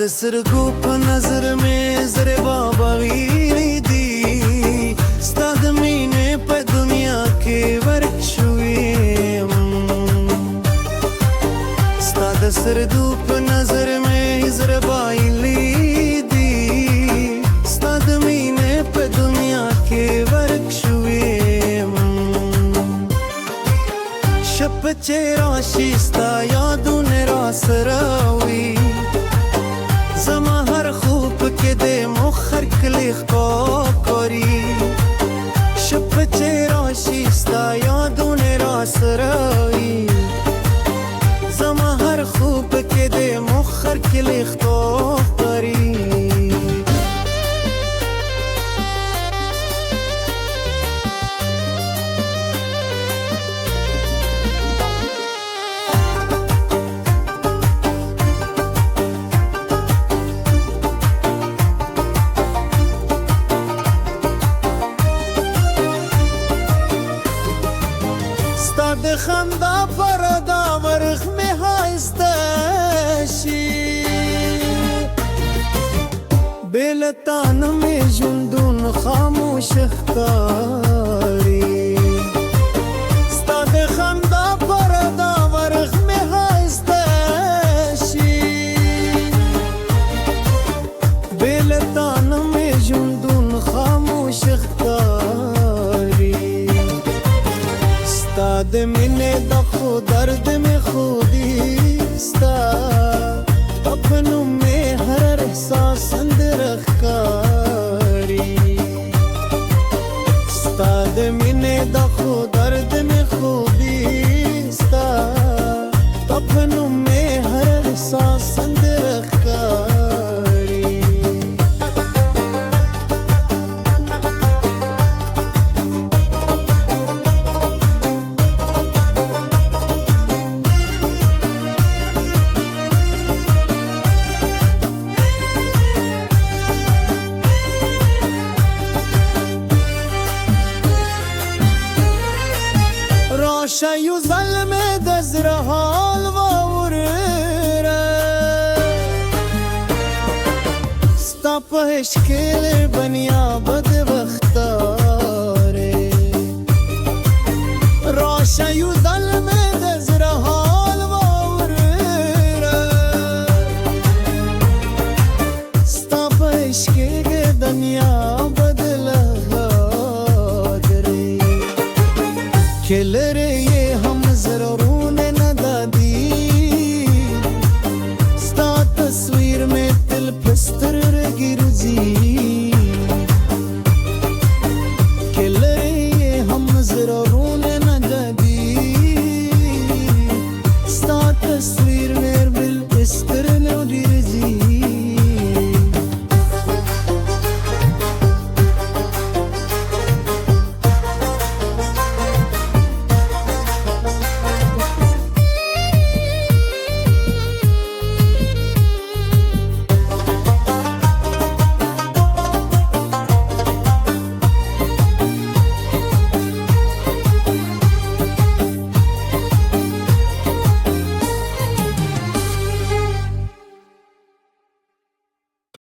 سرګو په نظر مې زره بابا ویلي دي ستا د مینې په دنیا کې ورک شوې یم ستا د سرګو په نظر مې زره ویلي دي ستا د مینې په دنیا کې ورک شوې یم شپ چې راشي ستا یادونه راسره وي زما هر خوب کې د مخر کلی ښکاري شپ چې راشي ستا یادونه راسره وي زما هر خوب کې د مخر کلی ښکاري د خندا پردا ورخ می هایسته شي بلتان می ژوندون خاموش ښکاري ستا د خندا پردا ورخ می هایسته شي بلتان می ژوندون خاموش ښکاري ستا د مینې د خو درد مې خودي ستا اپنو مې هر احساس اندر ښکاري ستا د مینې د خو درد مې خودي ستا اپنو مې هر احساس اندر ښکاري راشه یو ظلم د زړه حال واوره ستا په عشق کې بنیا بد وختاره راشه یو ظلم د زړه حال واوره ستا په عشق کې دنیا بدله کلره یې هم ضرورونه نه دادي ستا تصویر مې تل په سترګې ګرځي کلره یې هم ضرورونه